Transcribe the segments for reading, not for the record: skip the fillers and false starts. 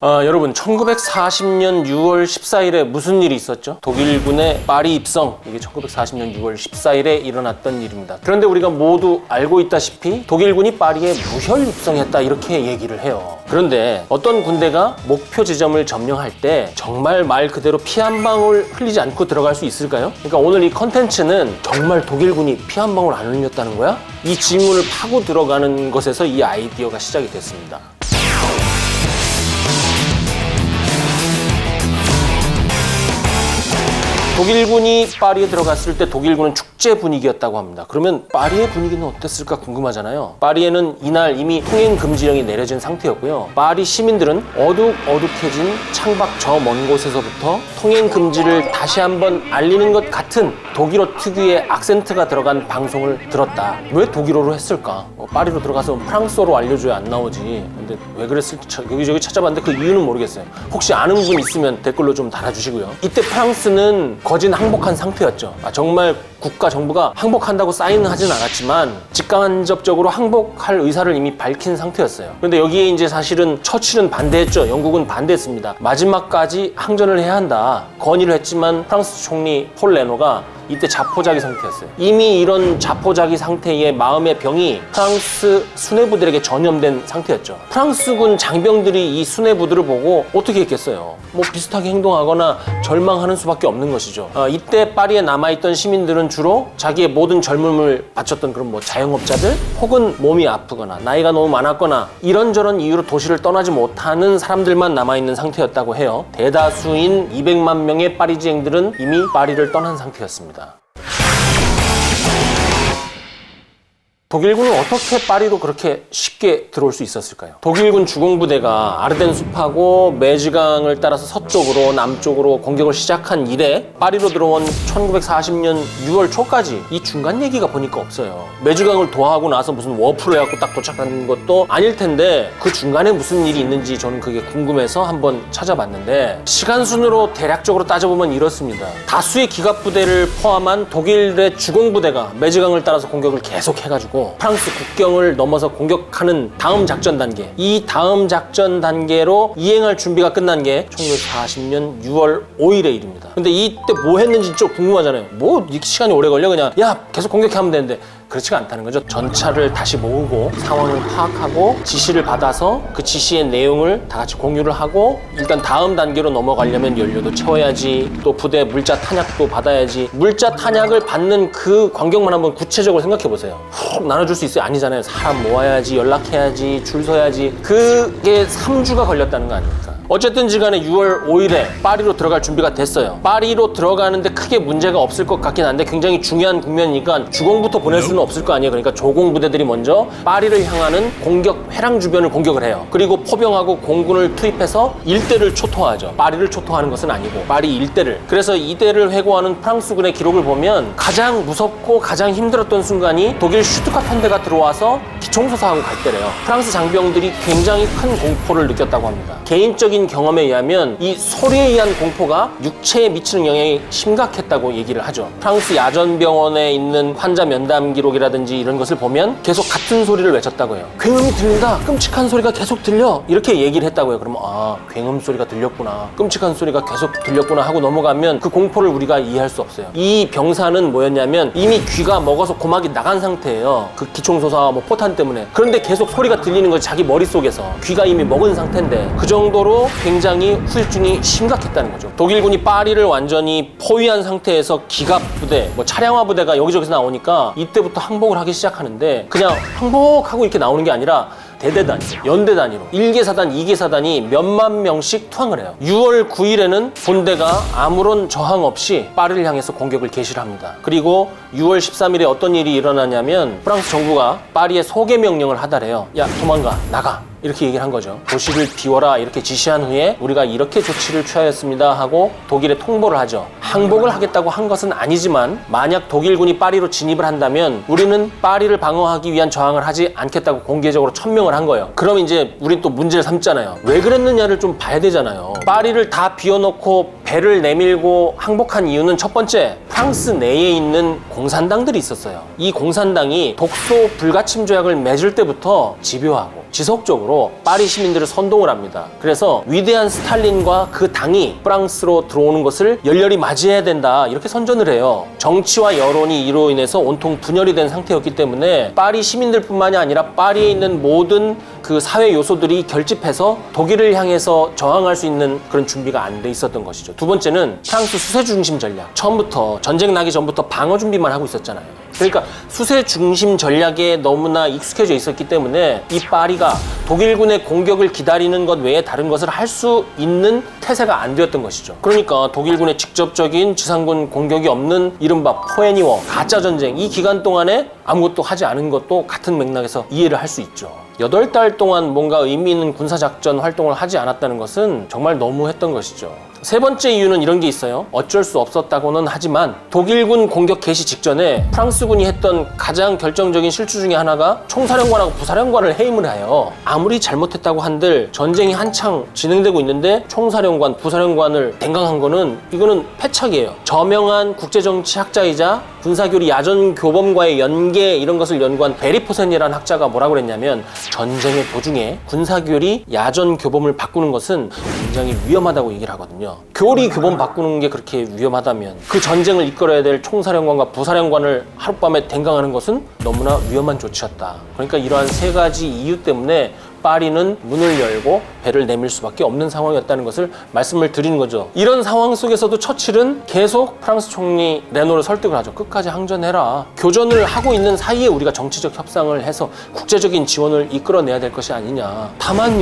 여러분 1940년 6월 14일에 무슨 일이 있었죠? 독일군의 파리 입성, 이게 1940년 6월 14일에 일어났던 일입니다. 그런데 우리가 모두 알고 있다시피 독일군이 파리에 무혈 입성했다 이렇게 얘기를 해요. 그런데 어떤 군대가 목표 지점을 점령할 때 정말 말 그대로 피 한 방울 흘리지 않고 들어갈 수 있을까요? 그러니까 오늘 이 컨텐츠는 정말 독일군이 피 한 방울 안 흘렸다는 거야? 이 질문을 파고 들어가는 것에서 이 아이디어가 시작이 됐습니다. 독일군이 파리에 들어갔을 때 독일군은 축제 분위기였다고 합니다. 그러면 파리의 분위기는 어땠을까 궁금하잖아요. 파리에는 이날 이미 통행 금지령이 내려진 상태였고요. 파리 시민들은 어둑어둑해진 창밖 저 먼 곳에서부터 통행 금지를 다시 한번 알리는 것 같은 독일어 특유의 악센트가 들어간 방송을 들었다. 왜 독일어로 했을까? 파리로 들어가서 프랑스어로 알려줘야 안 나오지. 근데 왜 그랬을지 여기저기 찾아봤는데 그 이유는 모르겠어요. 혹시 아는 분 있으면 댓글로 좀 달아주시고요. 이때 프랑스는 거진 항복한 상태였죠. 정말 국가 정부가 항복한다고 사인은 하진 않았지만 직간접적으로 항복할 의사를 이미 밝힌 상태였어요. 그런데 여기에 이제 사실은 처칠은 반대했죠. 영국은 반대했습니다. 마지막까지 항전을 해야 한다 건의를 했지만 프랑스 총리 폴 레노가 이때 자포자기 상태였어요. 이미 이런 자포자기 상태의 마음의 병이 프랑스 수뇌부들에게 전염된 상태였죠. 프랑스군 장병들이 이 수뇌부들을 보고 어떻게 했겠어요? 뭐 비슷하게 행동하거나 절망하는 수밖에 없는 것이죠. 이때 파리에 남아있던 시민들은 주로 자기의 모든 젊음을 바쳤던 그런 뭐 자영업자들 혹은 몸이 아프거나 나이가 너무 많았거나 이런저런 이유로 도시를 떠나지 못하는 사람들만 남아있는 상태였다고 해요. 대다수인 200만 명의 파리지앵들은 이미 파리를 떠난 상태였습니다. 독일군은 어떻게 파리로 그렇게 쉽게 들어올 수 있었을까요? 독일군 주공부대가 아르덴 숲하고 메지강을 따라서 서쪽으로 남쪽으로 공격을 시작한 이래 파리로 들어온 1940년 6월 초까지 이 중간 얘기가 보니까 없어요. 메지강을 도하고 나서 무슨 워프를 해갖고 딱 도착한 것도 아닐 텐데 그 중간에 무슨 일이 있는지 저는 그게 궁금해서 한번 찾아봤는데 시간순으로 대략적으로 따져보면 이렇습니다. 다수의 기갑부대를 포함한 독일의 주공부대가 메지강을 따라서 공격을 계속 해가지고 프랑스 국경을 넘어서 공격하는 다음 작전 단계, 이 다음 작전 단계로 이행할 준비가 끝난 게 1940년 6월 5일의 일입니다. 근데 이때 뭐 했는지 좀 궁금하잖아요. 뭐 이렇게 시간이 오래 걸려? 그냥 야 계속 공격하면 되는데 그렇지가 않다는 거죠. 전차를 다시 모으고 상황을 파악하고 지시를 받아서 그 지시의 내용을 다 같이 공유를 하고 일단 다음 단계로 넘어가려면 연료도 채워야지, 또 부대 물자 탄약도 받아야지. 물자 탄약을 받는 그 광경만 한번 구체적으로 생각해 보세요. 훅 나눠줄 수 있어요? 아니잖아요. 사람 모아야지, 연락해야지, 줄 서야지. 그게 3주가 걸렸다는 거 아닙니까? 어쨌든지 간에 6월 5일에 파리로 들어갈 준비가 됐어요. 파리로 들어가는데 크게 문제가 없을 것 같긴 한데 굉장히 중요한 국면이니까 주공부터 보낼 수는 없을 거 아니에요. 그러니까 조공부대들이 먼저 파리를 향하는 공격 회랑 주변을 공격을 해요. 그리고 포병하고 공군을 투입해서 일대를 초토화하죠. 파리를 초토화하는 것은 아니고 파리 일대를. 그래서 이대를 회고하는 프랑스군의 기록을 보면 가장 무섭고 가장 힘들었던 순간이 독일 슈투가트 편대가 들어와서 기총소사하고 갈 때래요. 프랑스 장병들이 굉장히 큰 공포를 느꼈다고 합니다. 개인적인 경험에 의하면 이 소리에 의한 공포가 육체에 미치는 영향이 심각했다고 얘기를 하죠. 프랑스 야전병원에 있는 환자 면담 기록이라든지 이런 것을 보면 계속 같은 소리를 외쳤다고 해요. 굉음이 들린다, 끔찍한 소리가 계속 들려, 이렇게 얘기를 했다고 해요. 그러면 굉음 소리가 들렸구나, 끔찍한 소리가 계속 들렸구나 하고 넘어가면 그 공포를 우리가 이해할 수 없어요. 이 병사는 뭐였냐면 이미 귀가 먹어서 고막이 나간 상태예요. 그 기총소사와 뭐 포탄 때문에. 그런데 계속 소리가 들리는 거지, 자기 머릿속에서. 귀가 이미 먹은 상태인데 그 정도로 굉장히 후유증이 심각했다는 거죠. 독일군이 파리를 완전히 포위한 상태에서 기갑부대, 뭐 차량화 부대가 여기저기서 나오니까 이때부터 항복을 하기 시작하는데 그냥 항복하고 이렇게 나오는 게 아니라 대대 단위, 연대 단위로 1개 사단, 2개 사단이 몇만 명씩 투항을 해요. 6월 9일에는 본대가 아무런 저항 없이 파리를 향해서 공격을 개시를 합니다. 그리고 6월 13일에 어떤 일이 일어나냐면 프랑스 정부가 파리에 소개 명령을 하달해요. 야, 도망가, 나가. 이렇게 얘기를 한 거죠. 도시를 비워라 이렇게 지시한 후에 우리가 이렇게 조치를 취하였습니다 하고 독일에 통보를 하죠. 항복을 하겠다고 한 것은 아니지만 만약 독일군이 파리로 진입을 한다면 우리는 파리를 방어하기 위한 저항을 하지 않겠다고 공개적으로 천명을 한 거예요. 그럼 이제 우린 또 문제를 삼잖아요. 왜 그랬느냐를 좀 봐야 되잖아요. 파리를 다 비워놓고 배를 내밀고 항복한 이유는 첫 번째, 프랑스 내에 있는 공산당들이 있었어요. 이 공산당이 독소 불가침 조약을 맺을 때부터 집요하고 지속적으로 파리 시민들을 선동을 합니다. 그래서 위대한 스탈린과 그 당이 프랑스로 들어오는 것을 열렬히 맞이해야 된다, 이렇게 선전을 해요. 정치와 여론이 이로 인해서 온통 분열이 된 상태였기 때문에 파리 시민들뿐만이 아니라 파리에 있는 모든 그 사회 요소들이 결집해서 독일을 향해서 저항할 수 있는 그런 준비가 안 돼 있었던 것이죠. 두 번째는 프랑스 수세 중심 전략. 처음부터 전쟁 나기 전부터 방어 준비만 하고 있었잖아요. 그러니까 수세 중심 전략에 너무나 익숙해져 있었기 때문에 이 파리가 독일군의 공격을 기다리는 것 외에 다른 것을 할 수 있는 태세가 안 되었던 것이죠. 그러니까 독일군의 직접적인 지상군 공격이 없는 이른바 포에니워 가짜 전쟁, 이 기간 동안에 아무것도 하지 않은 것도 같은 맥락에서 이해를 할 수 있죠. 8달 동안 뭔가 의미 있는 군사작전 활동을 하지 않았다는 것은 정말 너무했던 것이죠. 세 번째 이유는 이런 게 있어요. 어쩔 수 없었다고는 하지만 독일군 공격 개시 직전에 프랑스군이 했던 가장 결정적인 실수 중에 하나가 총사령관하고 부사령관을 해임을 해요. 아무리 잘못했다고 한들 전쟁이 한창 진행되고 있는데 총사령관, 부사령관을 댕강한 거는 이거는 패착이에요. 저명한 국제정치학자이자 군사교리 야전교범과의 연계, 이런 것을 연구한 베리포센이라는 학자가 뭐라고 그랬냐면, 전쟁의 도중에 군사교리 야전교범을 바꾸는 것은 굉장히 위험하다고 얘기를 하거든요. 교리 교범 바꾸는 게 그렇게 위험하다면 그 전쟁을 이끌어야 될 총사령관과 부사령관을 하룻밤에 댕강하는 것은 너무나 위험한 조치였다. 그러니까 이러한 세 가지 이유 때문에 파리는 문을 열고 배를 내밀 수밖에 없는 상황이었다는 것을 말씀을 드리는 거죠. 이런 상황 속에서도 처칠은 계속 프랑스 총리 레노를 설득을 하죠. 끝까지 항전해라. 교전을 하고 있는 사이에 우리가 정치적 협상을 해서 국제적인 지원을 이끌어내야 될 것이 아니냐. 다만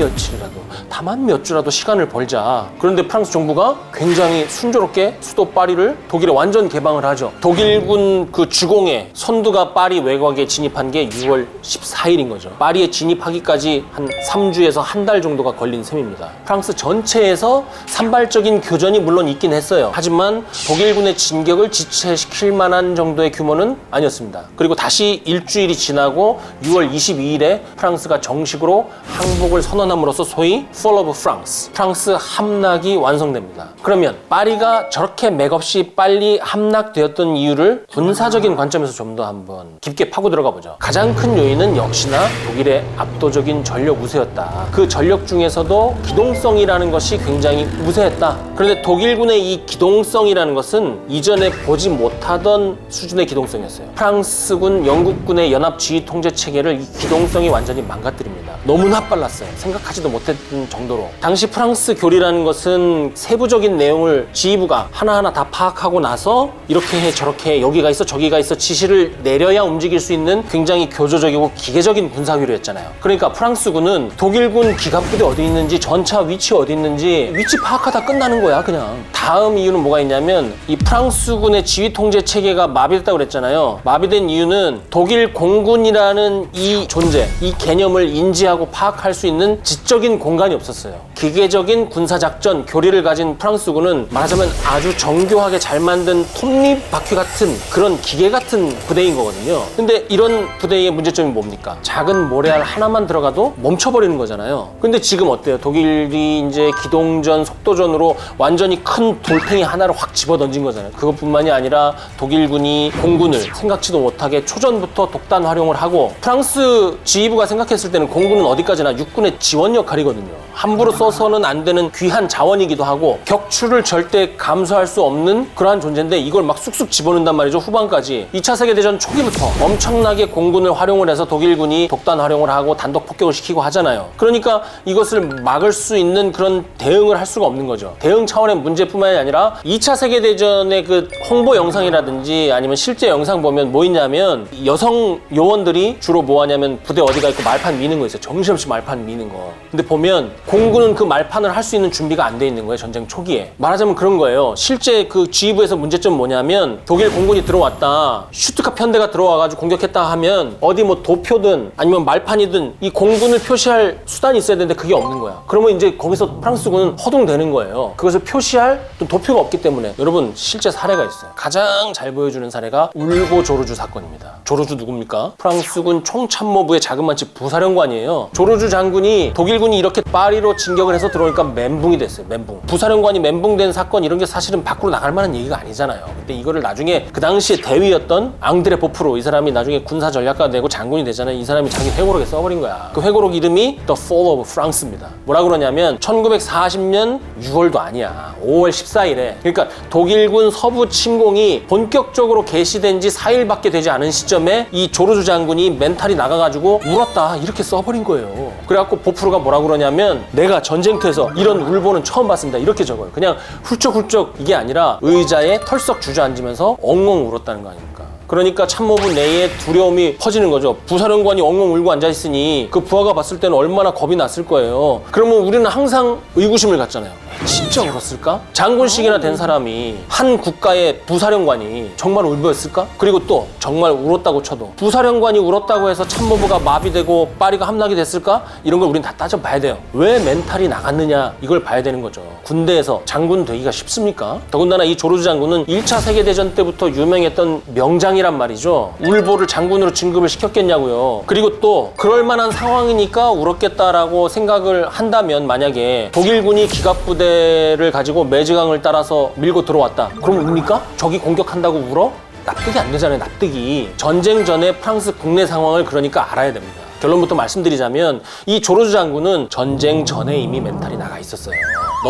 몇 주라도 시간을 벌자. 그런데 프랑스 정부가 굉장히 순조롭게 수도 파리를 독일에 완전 개방을 하죠. 독일군 그 주공의 선두가 파리 외곽에 진입한 게 6월 14일인 거죠. 파리에 진입하기까지 한 3주에서 한 달 정도가 걸린 셈입니다. 프랑스 전체에서 산발적인 교전이 물론 있긴 했어요. 하지만 독일군의 진격을 지체시킬 만한 정도의 규모는 아니었습니다. 그리고 다시 일주일이 지나고 6월 22일에 프랑스가 정식으로 항복을 선언함으로써 소위 Fall of France, 프랑스 함락이 완성됩니다. 그러면 파리가 저렇게 맥없이 빨리 함락되었던 이유를 군사적인 관점에서 좀 더 한번 깊게 파고 들어가 보죠. 가장 큰 요인은 역시나 독일의 압도적인 전력 우세였다. 그 전력 중에서도 기동성이라는 것이 굉장히 우세했다. 그런데 독일군의 이 기동성이라는 것은 이전에 보지 못하던 수준의 기동성이었어요. 프랑스군, 영국군의 연합 지휘 통제 체계를 이 기동성이 완전히 망가뜨립니다. 너무나 빨랐어요. 생각하지도 못했던 정도로. 당시 프랑스 교리라는 것은 세부적인 내용을 지휘부가 하나하나 다 파악하고 나서 이렇게 해 저렇게 해, 여기가 있어 저기가 있어 지시를 내려야 움직일 수 있는 굉장히 교조적이고 기계적인 군사교류였잖아요. 그러니까 프랑스군은 독일군 기갑부대 어디 있는지, 전차 위치 어디 있는지 위치 파악하다 끝나는 거야 그냥. 다음 이유는 뭐가 있냐면, 이 프랑스군의 지휘 통제 체계가 마비됐다고 그랬잖아요. 마비된 이유는 독일 공군이라는 이 존재, 이 개념을 인지하고 파악할 수 있는 지적인 공간이 없었어요. 기계적인 군사작전 교리를 가진 프랑스군은 말하자면 아주 정교하게 잘 만든 톱니바퀴 같은 그런 기계 같은 부대인 거거든요. 근데 이런 부대의 문제점이 뭡니까? 작은 모래알 하나만 들어가도 멈춰버리는 거잖아요. 근데 지금 어때요? 독일이 이제 기동전, 속도전으로 완전히 큰 돌팽이 하나를 확 집어던진 거잖아요. 그것뿐만이 아니라 독일군이 공군을 생각지도 못하게 초전부터 독단 활용을 하고, 프랑스 지휘부가 생각했을 때는 공군은 어디까지나 육군의 지원 역할이거든요. 함부로 써서는 안 되는 귀한 자원이기도 하고 격추를 절대 감수할 수 없는 그러한 존재인데 이걸 막 쑥쑥 집어넣는단 말이죠. 후반까지. 2차 세계대전 초기부터 엄청나게 공군을 활용을 해서 독일군이 독단 활용을 하고 단독 폭격을 시키고 하잖아요. 그러니까 이것을 막을 수 있는 그런 대응을 할 수가 없는 거죠. 대응 차원의 문제뿐만이 아니라 2차 세계대전의 그 홍보 영상이라든지 아니면 실제 영상 보면 뭐 있냐면, 여성 요원들이 주로 뭐 하냐면 부대 어디가 있고 말판 미는 거 있어요. 정신없이 말판 미는 거. 근데 보면 공군은 그 말판을 할 수 있는 준비가 안 돼 있는 거예요. 전쟁 초기에. 말하자면 그런 거예요. 실제 그 지휘부에서 문제점은 뭐냐면, 독일 공군이 들어왔다, 슈트카 편대가 들어와가지고 공격했다 하면 어디 뭐 도표든 아니면 말판이든 이 공군을 표시할 수단이 있어야 되는데 그게 없는 거야. 그러면 이제 거기서 프랑스군은 허둥대는 거예요. 그것을 표시할 도표가 없기 때문에. 여러분, 실제 사례가 있어요. 가장 잘 보여주는 사례가 울고 조르주 사건입니다. 조르주 누굽니까? 프랑스군 총참모부의 자그마치 부사령관이에요. 조르주 장군이 독일군이 이렇게 파리로 진격을 해서 들어오니까 멘붕이 됐어요. 멘붕. 부사령관이 멘붕된 사건, 이런 게 사실은 밖으로 나갈 만한 얘기가 아니잖아요. 근데 이거를 나중에 그 당시에 대위였던 앙드레 보프로, 이 사람이 나중에 군사 전략가 되고 장군이 되잖아요. 이 사람이 자기 회고록에 써버린 거야. 그 회고록 이름이 이름이 The Fall of France입니다. 뭐라 그러냐면 1940년 6월도 아니야. 5월 14일에. 그러니까 독일군 서부 침공이 본격적으로 개시된 지 4일밖에 되지 않은 시점에 이 조르주 장군이 멘탈이 나가가지고 울었다 이렇게 써버린 거예요. 그래갖고 보프루가 뭐라 그러냐면 내가 전쟁터에서 이런 울보는 처음 봤습니다 이렇게 적어요. 그냥 훌쩍훌쩍 이게 아니라 의자에 털썩 주저앉으면서 엉엉 울었다는 거 아닙니까? 그러니까 참모부 내에 두려움이 퍼지는 거죠. 부사령관이 엉엉 울고 앉아있으니 그 부하가 봤을 때는 얼마나 겁이 났을 거예요. 그러면 우리는 항상 의구심을 갖잖아요. 진짜 울었을까? 장군식이나 된 사람이 한 국가의 부사령관이 정말 울보였을까? 그리고 또 정말 울었다고 쳐도 부사령관이 울었다고 해서 참모부가 마비되고 파리가 함락이 됐을까? 이런 걸 우린 다 따져봐야 돼요. 왜 멘탈이 나갔느냐 이걸 봐야 되는 거죠. 군대에서 장군 되기가 쉽습니까? 더군다나 이 조르주 장군은 1차 세계대전 때부터 유명했던 명장이란 말이죠. 울보를 장군으로 진급을 시켰겠냐고요. 그리고 또 그럴 만한 상황이니까 울었겠다라고 생각을 한다면 만약에 독일군이 기갑부대를 가지고 매지강을 따라서 밀고 들어왔다. 그럼 웁니까? 적이 공격한다고 울어? 납득이 안 되잖아요. 납득이. 전쟁 전에 프랑스 국내 상황을 그러니까 알아야 됩니다. 결론부터 말씀드리자면 이 조르주 장군은 전쟁 전에 이미 멘탈이 나가 있었어요.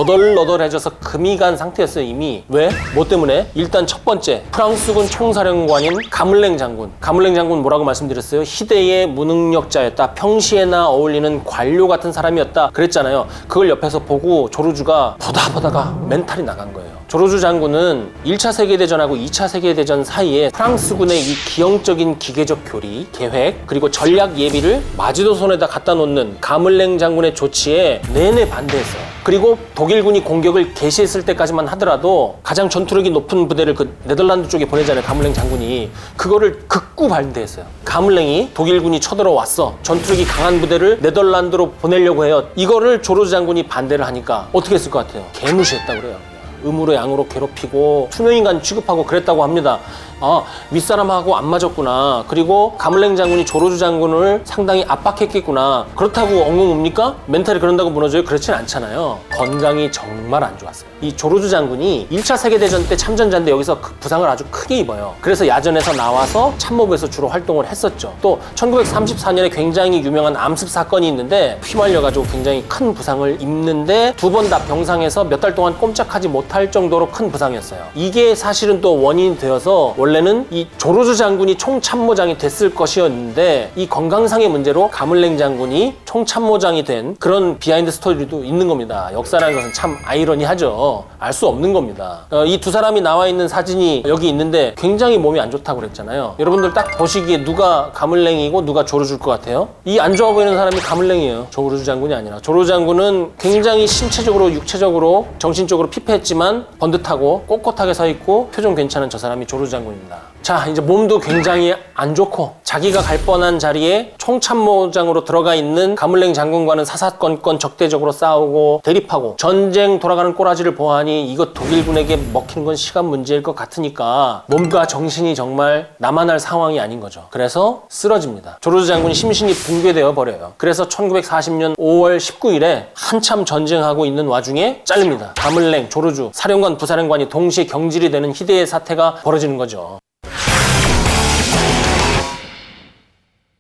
너덜너덜해져서 금이 간 상태였어요 이미. 왜? 뭐 때문에? 일단 첫 번째, 프랑스군 총사령관인 가물랭 장군. 가물랭 장군 뭐라고 말씀드렸어요? 희대의 무능력자였다. 평시에나 어울리는 관료 같은 사람이었다 그랬잖아요. 그걸 옆에서 보고 조르주가 보다가 멘탈이 나간 거예요. 조르주 장군은 1차 세계대전하고 2차 세계대전 사이에 프랑스군의 이 기형적인 기계적 교리, 계획, 그리고 전략 예비를 마지도손에다 갖다 놓는 가물랭 장군의 조치에 내내 반대했어요. 그리고 독일군이 공격을 개시했을 때까지만 하더라도 가장 전투력이 높은 부대를 그 네덜란드 쪽에 보내잖아요. 가물랭 장군이. 그거를 극구 반대했어요. 가물랭이 독일군이 쳐들어왔어. 전투력이 강한 부대를 네덜란드로 보내려고 해요. 이거를 조르주 장군이 반대를 하니까 어떻게 했을 것 같아요? 개무시했다고 그래요. 음으로 양으로 괴롭히고 투명인간 취급하고 그랬다고 합니다. 아, 윗사람하고 안 맞았구나. 그리고 가물랭 장군이 조르주 장군을 상당히 압박했겠구나. 그렇다고 엉엉 웁니까? 멘탈이 그런다고 무너져요? 그렇진 않잖아요. 건강이 정말 안 좋았어요. 이 조르주 장군이 1차 세계대전 때 참전자인데 여기서 부상을 아주 크게 입어요. 그래서 야전에서 나와서 참모부에서 주로 활동을 했었죠. 또 1934년에 굉장히 유명한 암습 사건이 있는데 휘말려가지고 굉장히 큰 부상을 입는데 두 번 다 병상에서 몇 달 동안 꼼짝하지 못할 정도로 큰 부상이었어요. 이게 사실은 또 원인이 되어서 원래는 이 조르주 장군이 총참모장이 됐을 것이었는데 이 건강상의 문제로 가물랭 장군이 총참모장이 된 그런 비하인드 스토리도 있는 겁니다. 역사라는 것은 참 아이러니하죠. 알 수 없는 겁니다. 이 두 사람이 나와 있는 사진이 여기 있는데 굉장히 몸이 안 좋다고 그랬잖아요. 여러분들 딱 보시기에 누가 가물랭이고 누가 조르주일 것 같아요? 이 안 좋아 보이는 사람이 가물랭이에요. 조르주 장군이 아니라. 조르주 장군은 굉장히 신체적으로 육체적으로 정신적으로 피폐했지만 번듯하고 꼿꼿하게 서 있고 표정 괜찮은 저 사람이 조르주 장군입니다. 자, 이제 몸도 굉장히 안 좋고 자기가 갈 뻔한 자리에 총참모장으로 들어가 있는 가물랭 장군과는 사사건건 적대적으로 싸우고 대립하고 전쟁 돌아가는 꼬라지를 보아하니 이거 독일군에게 먹히는 건 시간 문제일 것 같으니까 몸과 정신이 정말 남아날 상황이 아닌 거죠. 그래서 쓰러집니다. 조르주 장군이 심신이 붕괴되어 버려요. 그래서 1940년 5월 19일에 한참 전쟁하고 있는 와중에 잘립니다. 가물랭, 조르주, 사령관, 부사령관이 동시에 경질이 되는 희대의 사태가 벌어지는 거죠.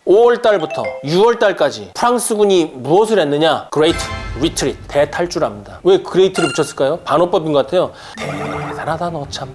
5월 달부터 6월 달까지 프랑스군이 무엇을 했느냐? Great Retreat, 대탈출합니다. 왜 Great를 붙였을까요? 반어법인 것 같아요. 대단하다 너 참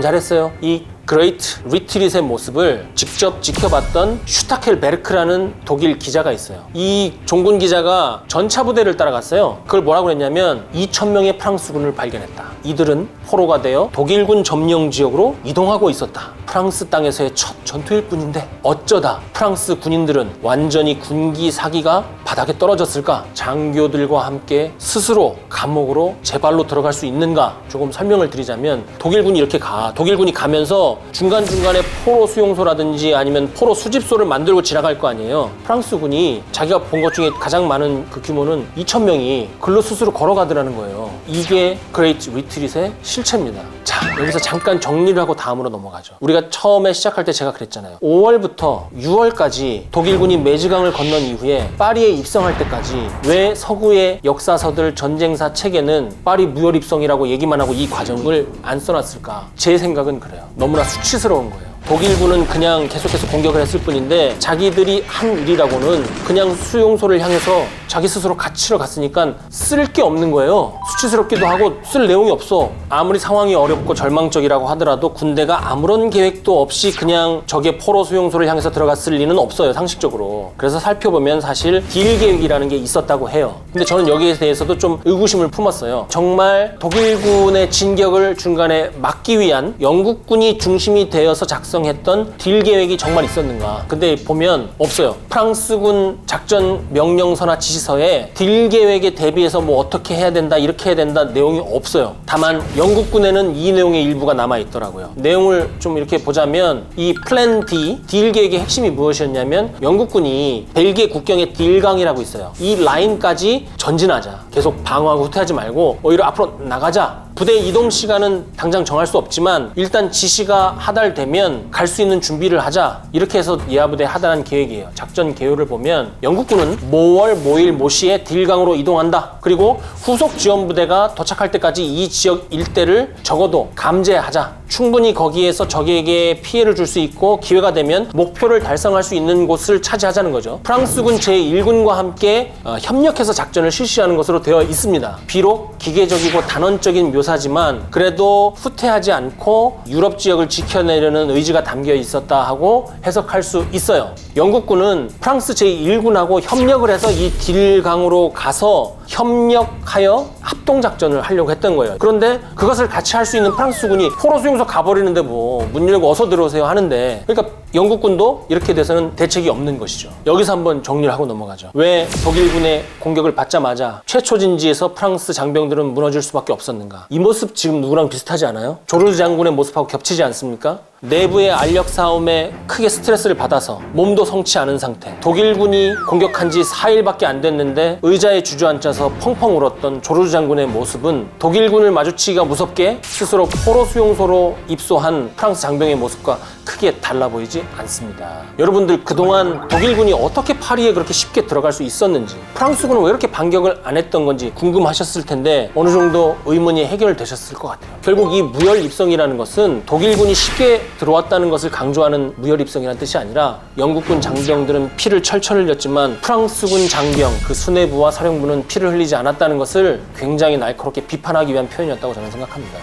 잘했어요. 이 Great Retreat의 모습을 직접 지켜봤던 슈타켈베르크라는 독일 기자가 있어요. 이 종군 기자가 전차 부대를 따라갔어요. 그걸 뭐라고 그랬냐면 2,000명의 프랑스군을 발견했다. 이들은 포로가 되어 독일군 점령 지역으로 이동하고 있었다. 프랑스 땅에서의 첫 전투일 뿐인데 어쩌다 프랑스 군인들은 완전히 군기 사기가 바닥에 떨어졌을까? 장교들과 함께 스스로 감옥으로 제 발로 들어갈 수 있는가? 조금 설명을 드리자면 독일군이 이렇게 가. 독일군이 가면서 중간중간에 포로 수용소라든지 아니면 포로 수집소를 만들고 지나갈 거 아니에요. 프랑스군이 자기가 본 것 중에 가장 많은 그 규모는 2,000명이 글로 스스로 걸어가더라는 거예요. 이게 Great Retreat의 실체입니다. 자, 여기서 잠깐 정리를 하고 다음으로 넘어가죠. 우리가 처음에 시작할 때 제가 그랬잖아요. 5월부터 6월까지 독일군이 매지강을 건넌 이후에 파리에 입성할 때까지 왜 서구의 역사서들 전쟁사 책에는 파리 무혈입성이라고 얘기만 하고 이 과정을 안 써놨을까? 제 생각은 그래요. 너무나 수치스러운 거예요. 독일군은 그냥 계속해서 공격을 했을 뿐인데 자기들이 한 일이라고는 그냥 수용소를 향해서 자기 스스로 갇히러 갔으니까 쓸 게 없는 거예요. 수치스럽기도 하고 쓸 내용이 없어. 아무리 상황이 어렵고 절망적이라고 하더라도 군대가 아무런 계획도 없이 그냥 적의 포로 수용소를 향해서 들어갔을 리는 없어요, 상식적으로. 그래서 살펴보면 사실 딜 계획이라는 게 있었다고 해요. 근데 저는 여기에 대해서도 좀 의구심을 품었어요. 정말 독일군의 진격을 중간에 막기 위한 영국군이 중심이 되어서 작성했던 딜 계획이 정말 있었는가? 근데 보면 없어요. 프랑스군 작전 명령서나 지시서에 딜 계획에 대비해서 뭐 어떻게 해야 된다, 이렇게 해야 된다 내용이 없어요. 다만 영국군에는 이 내용의 일부가 남아있더라고요. 내용을 좀 이렇게 보자면 이 플랜 D, 딜 계획의 핵심이 무엇이었냐면 영국군이 벨기에 국경에 딜강이라고 있어요. 이 라인까지 전진하자. 계속 방어하고 후퇴하지 말고 오히려 앞으로 나가자. 부대 이동 시간은 당장 정할 수 없지만 일단 지시가 하달되면 갈 수 있는 준비를 하자. 이렇게 해서 예하부대에 하달한 계획이에요. 작전 개요를 보면 영국군은 모월, 모일, 모시에 딜강으로 이동한다. 그리고 후속 지원부대가 도착할 때까지 이 지역 일대를 적어도 감제하자. 충분히 거기에서 적에게 피해를 줄 수 있고 기회가 되면 목표를 달성할 수 있는 곳을 차지하자는 거죠. 프랑스군 제1군과 함께 협력해서 작전을 실시하는 것으로 되어 있습니다. 비록 기계적이고 단언적인 묘사지만 그래도 후퇴하지 않고 유럽 지역을 지켜내려는 의지가 담겨 있었다 하고 해석할 수 있어요. 영국군은 프랑스 제1군하고 협력을 해서 이 딜강으로 가서 협력하여 합동작전을 하려고 했던 거예요. 그런데 그것을 같이 할 수 있는 프랑스군이 포로 수용소 가버리는데 뭐 문 열고 어서 들어오세요 하는데, 그러니까 영국군도 이렇게 돼서는 대책이 없는 것이죠. 여기서 한번 정리를 하고 넘어가죠. 왜 독일군의 공격을 받자마자 최초 진지에서 프랑스 장병들은 무너질 수밖에 없었는가? 이 모습 지금 누구랑 비슷하지 않아요? 조르드 장군의 모습하고 겹치지 않습니까? 내부의 알력 싸움에 크게 스트레스를 받아서 몸도 성치 않은 상태. 독일군이 공격한 지 4일밖에 안 됐는데 의자에 주저앉아서 펑펑 울었던 조르드 장군의 모습은 독일군을 마주치기가 무섭게 스스로 포로 수용소로 입소한 프랑스 장병의 모습과 크게 달라 보이지 않습니다. 여러분들 그동안 독일군이 어떻게 파리에 그렇게 쉽게 들어갈 수 있었는지, 프랑스군은 왜 이렇게 반격을 안 했던 건지 궁금하셨을 텐데 어느 정도 의문이 해결되셨을 것 같아요. 결국 이 무혈 입성이라는 것은 독일군이 쉽게 들어왔다는 것을 강조하는 무혈 입성이라는 뜻이 아니라 영국군 장병들은 피를 철철 흘렸지만 프랑스군 장병, 그 수뇌부와 사령부는 피를 흘리지 않았다는 것을 굉장히 날카롭게 비판하기 위한 표현이었다고 저는 생각합니다.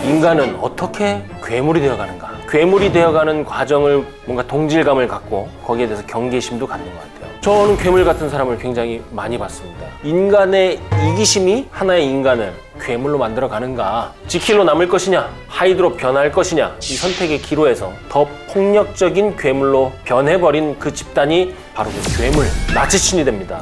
인간은 어떻게 괴물이 되어가는가? 괴물이 되어가는 과정을 뭔가 동질감을 갖고 거기에 대해서 경계심도 갖는 것 같아요. 저는 괴물 같은 사람을 굉장히 많이 봤습니다. 인간의 이기심이 하나의 인간을 괴물로 만들어가는가? 지킬로 남을 것이냐? 하이드로 변할 것이냐? 이 선택의 기로에서 더 폭력적인 괴물로 변해버린 그 집단이 바로 그 괴물, 나치신이 됩니다.